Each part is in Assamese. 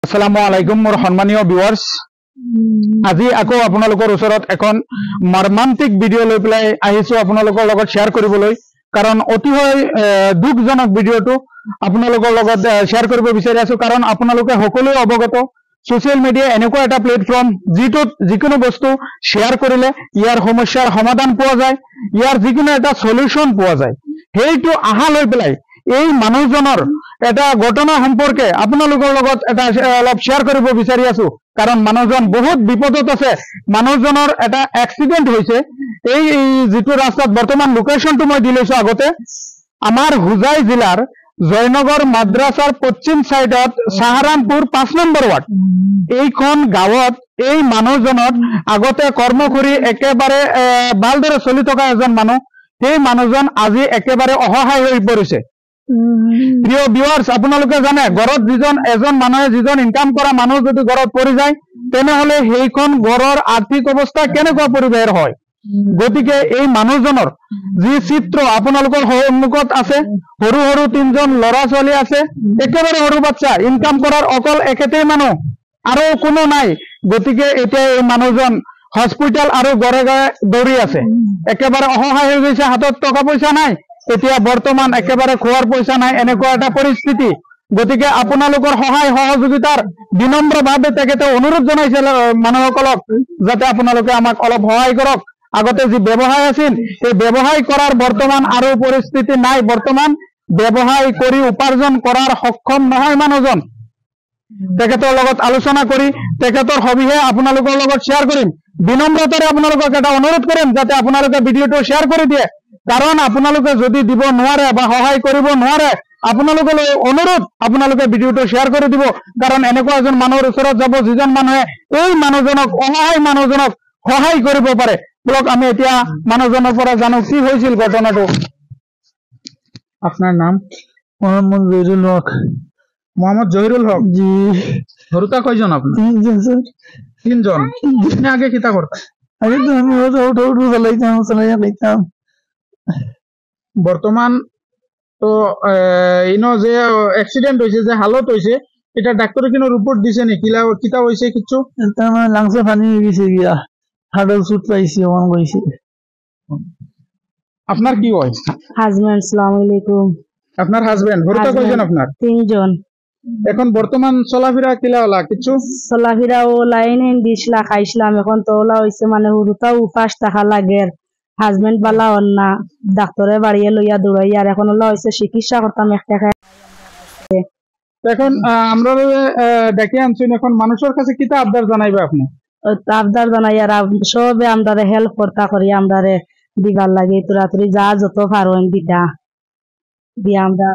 আসসালামু আলাইকুম মোৰ সম্মানীয় ভিউয়াৰ্স, আজি আকৌ আপোনালোকৰ ওচৰত এখন মৰ্মান্তিক ভিডিঅ' লৈ পেলাই আহিছো আপোনালোকৰ লগত শ্বেয়াৰ কৰিবলৈ। কাৰণ অতিশয় দুখজনক ভিডিঅ'টো আপোনালোকৰ লগত শ্বেয়াৰ কৰিব বিচাৰি আছো। কাৰণ আপোনালোকে সকলোৱে অৱগত ছ'চিয়েল মিডিয়া এনেকুৱা এটা প্লেটফৰ্ম যিটোত যিকোনো বস্তু শ্বেয়াৰ কৰিলে ইয়াৰ সমস্যাৰ সমাধান পোৱা যায়, ইয়াৰ যিকোনো এটা সলিউশ্যন পোৱা যায়। সেইটো আশা লৈ পেলাই এই মানুহজনৰ এটা ঘটনা সম্পৰ্কে আপোনালোকৰ লগত এটা অলপ শ্বেয়াৰ কৰিব বিচাৰি আছো। কাৰণ মানুহজন বহুত বিপদত আছে। মানুহজনৰ এটা এক্সিডেণ্ট হৈছে। এই যিটো ৰাস্তাত বৰ্তমান লোকেশ্যনটো মই দি লৈছো আগতে, আমাৰ হোজাই জিলাৰ জয়নগৰ মাদ্ৰাছাৰ পশ্চিম চাইডত সাহাৰামপুৰ 5 নম্বৰ ৱাৰ্ড এইখন গাঁৱত এই মানুহজনৰ আগতে কৰ্ম কৰি একেবাৰে ভালদৰে চলি থকা এজন মানুহ, সেই মানুহজন আজি একেবাৰে অসহায় হৈ পৰিছে। প্ৰিয় ভিউয়াৰ্স, আপোনালোকে জানে ঘৰত এজন মানুহে যিজন ইনকাম কৰা মানুহ যদি ঘৰত পৰি যায় তেনেহলে সেইখন ঘৰৰ আৰ্থিক অৱস্থা কেনেকুৱা পৰিৱেশৰ হয়। গতিকে এই মানুহজনৰ যি চিত্ৰ আপোনালোকৰ সন্মুখত আছে, সৰু সৰু 3জন ল'ৰা ছোৱালী আছে, একেবাৰে সৰু বাচ্চা, ইনকাম কৰাৰ অকল একেটাই মানুহ আৰু কোনো নাই। গতিকে এতিয়া এই মানুহজন হস্পিটেল আৰু ঘৰে ঘৰে দৌৰি আছে, একেবাৰে অসহায় হৈ গৈছে। হাতত টকা পইচা নাই, এতিয়া বৰ্তমান একেবাৰে খোৱাৰ পইচা নাই, এনেকুৱা এটা পৰিস্থিতি। গতিকে আপোনালোকৰ সহায় সহযোগিতাৰ বিনম্ৰভাৱে তেখেতে অনুৰোধ জনাইছিল মানুহসকলক যাতে আপোনালোকে আমাক অলপ সহায় কৰক। আগতে যি ব্যৱসায় আছিল সেই ব্যৱসায় কৰাৰ বৰ্তমান আৰু পৰিস্থিতি নাই। বৰ্তমান ব্যৱসায় কৰি উপাৰ্জন কৰাৰ সক্ষম নহয় মানুহজন। তেখেতৰ লগত আলোচনা কৰি তেখেতৰ সবিহে আপোনালোকৰ লগত শ্বেয়াৰ কৰিম। বিনম্ৰতাৰে আপোনালোকক এটা অনুৰোধ কৰিম যাতে আপোনালোকে ভিডিঅ'টো শ্বেয়াৰ কৰি দিয়ে। কাৰণ আপোনালোকে যদি দিব নোৱাৰে বা সহায় কৰিব নোৱাৰে, আপোনালোকলৈ অনুৰোধ আপোনালোকে ভিডিঅ'টো শ্বেয়াৰ কৰি দিব। কাৰণ এনেকুৱা এজন মানুহৰ ওচৰত যাব যিজন মানুহে এই মানুহজনক অসহায় মানুহজনক সহায় কৰিব পাৰে। বলক আমি এতিয়া মানুহজনৰ পৰা জানো কি হৈছিল ঘটনাটো। আপনার নাম? মোহাম্মদ জহিরুল হক। মোহাম্মদ জহিরুল হক জি। ঘরটা কয়জন আপনার? 3 জন। 3 জন। আপনি আগে কিতা করতেন? আগে তো আমি অটো চালাইতাম। বর্তমান তো ইনো যে অ্যাক্সিডেন্ট হয়েছে, যে হালত হয়েছে, এটা ডাক্তারে কোনো রিপোর্ট দিছে নি? কিতা হয়েছে কিছু? আমার লাংসে পানি হয়ে গেছে গিয়া, হাড়ের সুট পাইছি অন কইছে। আপনার কি হয়? হাজবেন্ড। আসসালামু আলাইকুম। আপনার হাজবেন্ড? ঘরটা কয়জন আপনার? 3 জন। এখন বর্তমান চলাফেরা কিলা হলা কিছু? চলাফেরা ও লাইনে দিছিলা খাইছিলাম, এখন তো ওলা হইছে মানে হুরুতাও উপাস থাকা লাগে। হাজবেন্ড বালা অন্না ডাক্তারে বাড়িয়ে লইয়া দৌড়াই, আর এখন ওলা হইছে চিকিৎসা করতাম একটা। এখন আমরা ডেকে আনছেন, এখন মানুষের কাছে কিতা আবদার জানাইবে আপনি? আবদার জানাই আর সবে আমরা হেল্প করতা করি, আমরা দিবার লাগে তোরাতুরি যা যত পারো দিতা দিয়া আমরা।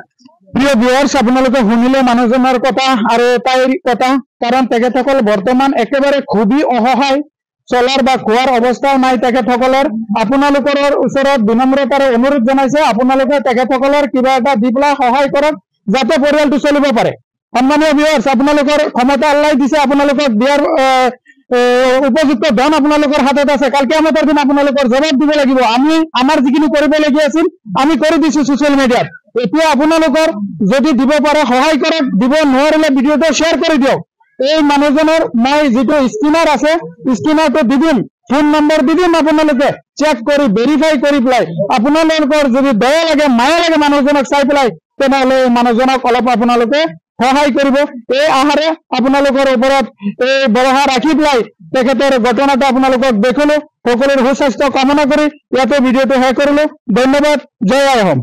প্রিয় ভিউয়ার্স, আপোনালোকে শুনিলে মানুহজনৰ কথা আৰু তাইৰ কথা। কাৰণ তেখেতসকল বৰ্তমান একেবাৰে খুবই অসহায়, চলাৰ বা খোৱাৰ অৱস্থাও নাই তেখেতসকলৰ। আপোনালোকৰ ওচৰত বিনম্ৰতাৰে অনুৰোধ জনাইছে আপোনালোকে তেখেতসকলৰ কিবা এটা দি পেলাই সহায় কৰক যাতে পৰিয়ালটো চলিব পাৰে। সন্মানীয় ভিউয়াৰ্স, আপোনালোকৰ ক্ষমতা আল্লাহ দিছে, আপোনালোকক দিয়াৰ উপযুক্ত ধন আপোনালোকৰ হাতত আছে। কাল কিয়ামতৰ দিন আপোনালোকৰ জবাব দিব লাগিব। আমি আমাৰ যিখিনি কৰিবলগীয়া আছিল আমি কৰি দিছো ছ'চিয়েল মিডিয়াত। এতিয়া আপোনালোকৰ যদি দিব পাৰে সহায় কৰক, দিব নোৱাৰিলে ভিডিঅ'টো শ্বেয়াৰ কৰি দিয়ক। এই মানুহজনৰ মই যিটো স্ক্ৰীনাৰ আছে স্ক্ৰীনাৰটো দি দিম, ফোন নম্বৰ দি দিম। আপোনালোকে চেক কৰি ভেৰিফাই কৰি পেলাই আপোনালোকৰ যদি দয়া লাগে মায়া লাগে মানুহজনক চাই পেলাই, তেনেহ'লে এই মানুহজনক অলপ আপোনালোকে সহায় কৰিব। এই আহাৰে আপোনালোকৰ ওপৰত এই ভৰসা ৰাখি পেলাই তেখেতৰ ঘটনাটো আপোনালোকক দেখিলো। সকলোৰে সুস্বাস্থ্য কামনা কৰি ইয়াতে ভিডিঅ'টো শেষ কৰিলো। ধন্যবাদ। জয় আই অসম।